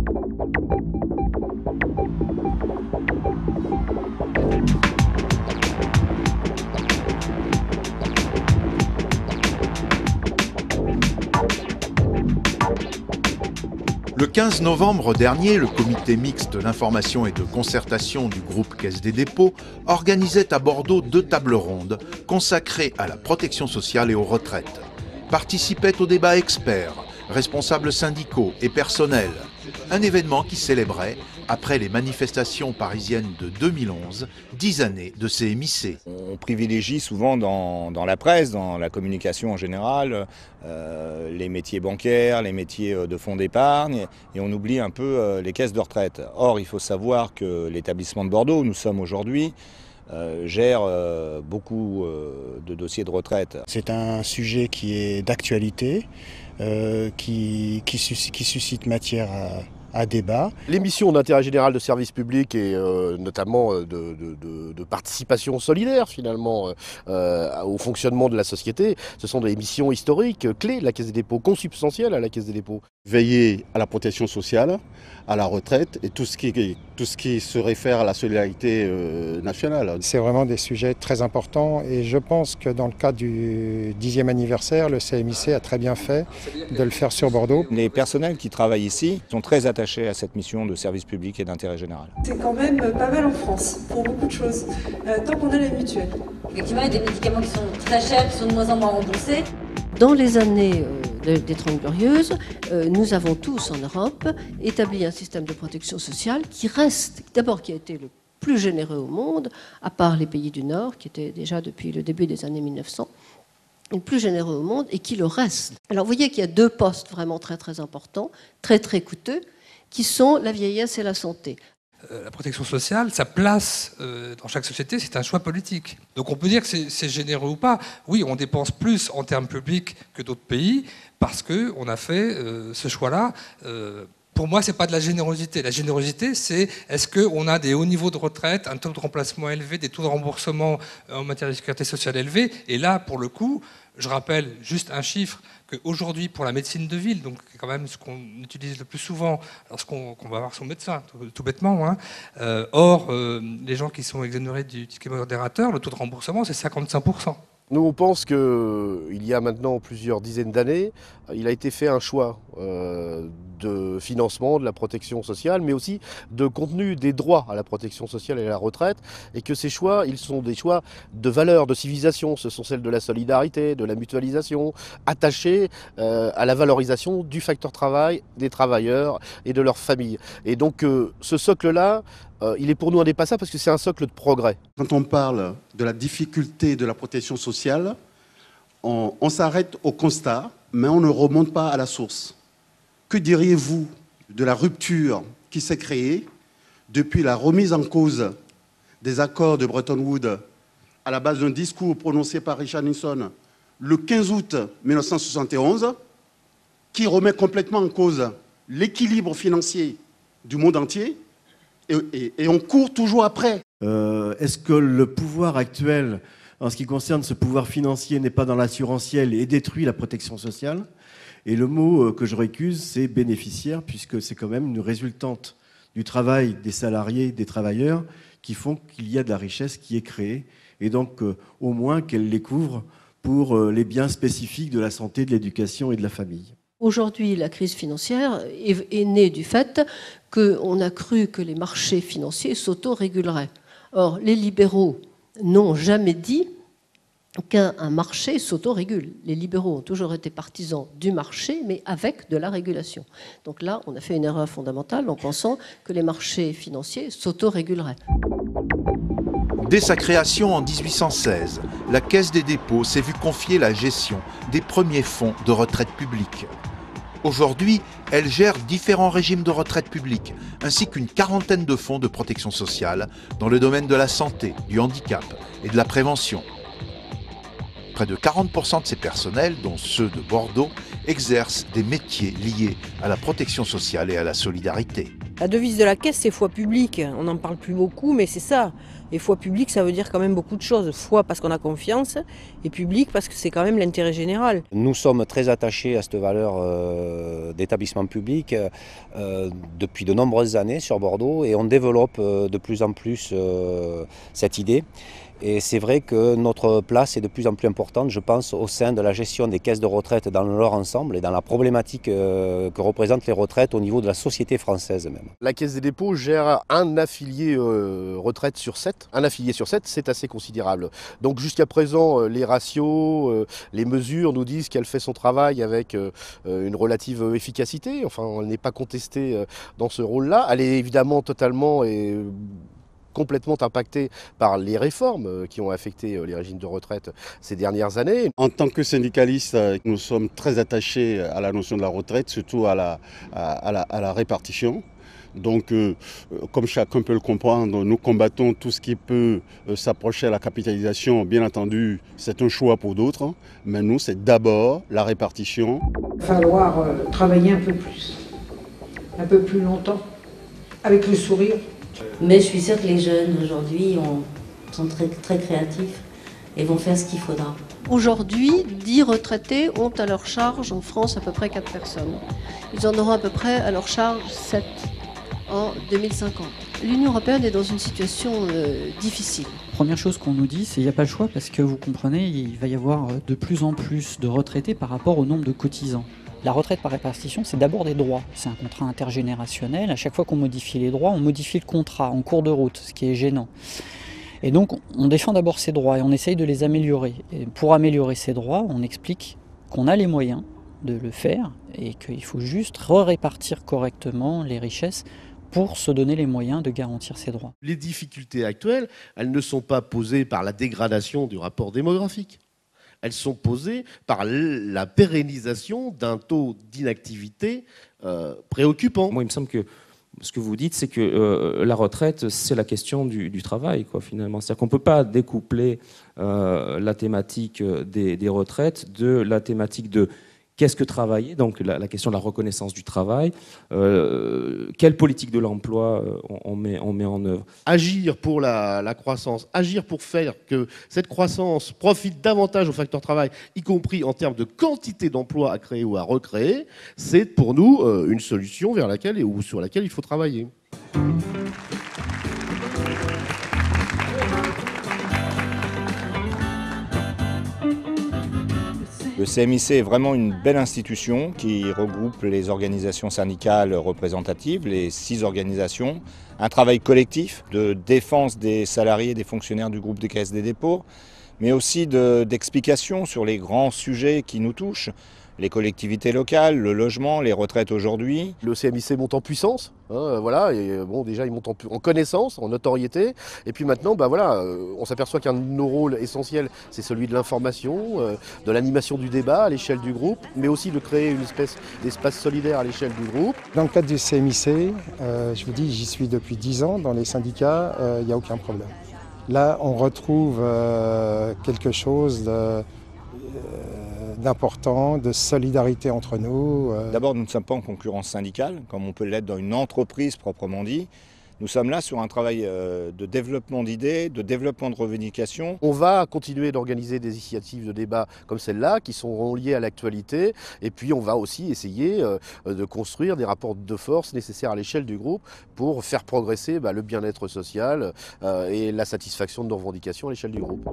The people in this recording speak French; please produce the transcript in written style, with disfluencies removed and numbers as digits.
Le 15 novembre dernier, le comité mixte d'information et de concertation du groupe Caisse des dépôts organisait à Bordeaux 2 tables rondes consacrées à la protection sociale et aux retraites. Participaient au débat experts, responsables syndicaux et personnels. Un événement qui célébrait, après les manifestations parisiennes de 2011, 10 années de CMIC. On privilégie souvent dans la presse, dans la communication en général, les métiers bancaires, les métiers de fonds d'épargne, et on oublie un peu les caisses de retraite. Or, il faut savoir que l'établissement de Bordeaux, où nous sommes aujourd'hui, gère beaucoup de dossiers de retraite. C'est un sujet qui est d'actualité, qui suscite matière à débat. L'émission d'intérêt général de service public et notamment de participation solidaire finalement au fonctionnement de la société, ce sont des missions historiques clés de la Caisse des dépôts, consubstantielles à la Caisse des dépôts. Veiller à la protection sociale, à la retraite et tout ce qui se réfère à la solidarité nationale. C'est vraiment des sujets très importants et je pense que dans le cadre du 10e anniversaire, le CMIC a très bien fait de le faire sur Bordeaux. Les personnels qui travaillent ici sont très attachés à cette mission de service public et d'intérêt général. C'est quand même pas mal en France pour beaucoup de choses, tant qu'on a la mutuelle. Effectivement, il y a des médicaments qui sont très chers, qui sont de moins en moins remboursés. Dans les années des 30 Glorieuses, nous avons tous en Europe établi un système de protection sociale qui reste, d'abord qui a été le plus généreux au monde, à part les pays du Nord, qui étaient déjà depuis le début des années 1900, le plus généreux au monde et qui le reste. Alors vous voyez qu'il y a 2 postes vraiment très très importants, très très coûteux, qui sont la vieillesse et la santé. La protection sociale, sa place dans chaque société, c'est un choix politique. Donc on peut dire que c'est généreux ou pas. Oui, on dépense plus en termes publics que d'autres pays parce qu'on a fait ce choix-là. Pour moi, ce n'est pas de la générosité. La générosité, c'est est-ce qu'on a des hauts niveaux de retraite, un taux de remplacement élevé, des taux de remboursement en matière de sécurité sociale élevés. Et là, pour le coup, je rappelle juste un chiffre, qu'aujourd'hui, pour la médecine de ville, donc quand même ce qu'on utilise le plus souvent lorsqu'on va voir son médecin, tout bêtement, hein, les gens qui sont exonérés du ticket modérateur, le taux de remboursement, c'est 55%. Nous, on pense qu'il y a maintenant plusieurs dizaines d'années, il a été fait un choix de financement de la protection sociale, mais aussi de contenu des droits à la protection sociale et à la retraite, et que ces choix, ils sont des choix de valeurs, de civilisation. Ce sont celles de la solidarité, de la mutualisation, attachées à la valorisation du facteur travail, des travailleurs et de leurs familles. Et donc, ce socle-là, il est pour nous indépassable parce que c'est un socle de progrès. Quand on parle de la difficulté de la protection sociale, on s'arrête au constat, mais on ne remonte pas à la source. Que diriez-vous de la rupture qui s'est créée depuis la remise en cause des accords de Bretton Woods à la base d'un discours prononcé par Richard Nixon le 15 août 1971, qui remet complètement en cause l'équilibre financier du monde entier, et on court toujours après. Est-ce que le pouvoir actuel, en ce qui concerne ce pouvoir financier, n'est pas dans l'assurantiel et détruit la protection sociale ? Et le mot que je récuse, c'est bénéficiaire, puisque c'est quand même une résultante du travail des salariés, des travailleurs, qui font qu'il y a de la richesse qui est créée, et donc au moins qu'elle les couvre pour les biens spécifiques de la santé, de l'éducation et de la famille. Aujourd'hui, la crise financière est née du fait qu'on a cru que les marchés financiers s'autoréguleraient. Or, les libéraux n'ont jamais dit qu'un marché s'autorégule. Les libéraux ont toujours été partisans du marché, mais avec de la régulation. Donc là, on a fait une erreur fondamentale en pensant que les marchés financiers s'autoréguleraient. Dès sa création en 1816, la Caisse des dépôts s'est vue confier la gestion des premiers fonds de retraite publique. Aujourd'hui, elle gère différents régimes de retraite publique, ainsi qu'une quarantaine de fonds de protection sociale dans le domaine de la santé, du handicap et de la prévention. Près de 40% de ces personnels, dont ceux de Bordeaux, exercent des métiers liés à la protection sociale et à la solidarité. La devise de la Caisse, c'est foi publique. On n'en parle plus beaucoup, mais c'est ça. Et foi publique, ça veut dire quand même beaucoup de choses. Foi parce qu'on a confiance, et public parce que c'est quand même l'intérêt général. Nous sommes très attachés à cette valeur d'établissement public depuis de nombreuses années sur Bordeaux, et on développe de plus en plus cette idée. Et c'est vrai que notre place est de plus en plus importante, je pense, au sein de la gestion des caisses de retraite dans leur ensemble et dans la problématique que représentent les retraites au niveau de la société française même. La Caisse des dépôts gère un affilié retraite sur 7. Un affilié sur 7, c'est assez considérable. Donc jusqu'à présent, les ratios, les mesures nous disent qu'elle fait son travail avec une relative efficacité. Enfin, elle n'est pas contestée dans ce rôle-là. Elle est évidemment totalement et complètement impacté par les réformes qui ont affecté les régimes de retraite ces dernières années. En tant que syndicalistes, nous sommes très attachés à la notion de la retraite, surtout à la répartition. Donc, comme chacun peut le comprendre, nous combattons tout ce qui peut s'approcher à la capitalisation. Bien entendu, c'est un choix pour d'autres, mais nous, c'est d'abord la répartition. Il va falloir travailler un peu plus longtemps, avec le sourire. Mais je suis sûre que les jeunes aujourd'hui sont très, très créatifs et vont faire ce qu'il faudra. Aujourd'hui, 10 retraités ont à leur charge en France à peu près 4 personnes. Ils en auront à peu près à leur charge 7 en 2050. L'Union européenne est dans une situation difficile. Première chose qu'on nous dit, c'est qu'il n'y a pas le choix parce que vous comprenez, il va y avoir de plus en plus de retraités par rapport au nombre de cotisants. La retraite par répartition, c'est d'abord des droits. C'est un contrat intergénérationnel. À chaque fois qu'on modifie les droits, on modifie le contrat en cours de route, ce qui est gênant. Et donc, on défend d'abord ces droits et on essaye de les améliorer. Et pour améliorer ces droits, on explique qu'on a les moyens de le faire et qu'il faut juste répartir correctement les richesses pour se donner les moyens de garantir ces droits. Les difficultés actuelles, elles ne sont pas posées par la dégradation du rapport démographique. Elles sont posées par la pérennisation d'un taux d'inactivité préoccupant. Moi, il me semble que ce que vous dites, c'est que la retraite, c'est la question du travail, quoi, finalement. C'est-à-dire qu'on ne peut pas découpler la thématique des retraites de la thématique de qu'est-ce que travailler, donc la question de la reconnaissance du travail, quelle politique de l'emploi on met en œuvre. Agir pour la croissance, agir pour faire que cette croissance profite davantage au facteur travail, y compris en termes de quantité d'emplois à créer ou à recréer, c'est pour nous une solution vers laquelle ou sur laquelle il faut travailler. Le CMIC est vraiment une belle institution qui regroupe les organisations syndicales représentatives, les 6 organisations, un travail collectif de défense des salariés et des fonctionnaires du groupe des caisses des dépôts, mais aussi d'explications sur les grands sujets qui nous touchent, les collectivités locales, le logement, les retraites aujourd'hui. Le CMIC monte en puissance, voilà, et bon, déjà il monte en connaissance, en notoriété, et puis maintenant, voilà, on s'aperçoit qu'un de nos rôles essentiels, c'est celui de l'information, de l'animation du débat à l'échelle du groupe, mais aussi de créer une espèce d'espace solidaire à l'échelle du groupe. Dans le cadre du CMIC, je vous dis, j'y suis depuis 10 ans, dans les syndicats, il n'y a aucun problème. Là, on retrouve quelque chose d'important, de solidarité entre nous. D'abord, nous ne sommes pas en concurrence syndicale, comme on peut l'être dans une entreprise proprement dit. Nous sommes là sur un travail de développement d'idées, de développement de revendications. On va continuer d'organiser des initiatives de débat comme celle-là, qui seront liées à l'actualité. Et puis on va aussi essayer de construire des rapports de force nécessaires à l'échelle du groupe pour faire progresser le bien-être social et la satisfaction de nos revendications à l'échelle du groupe.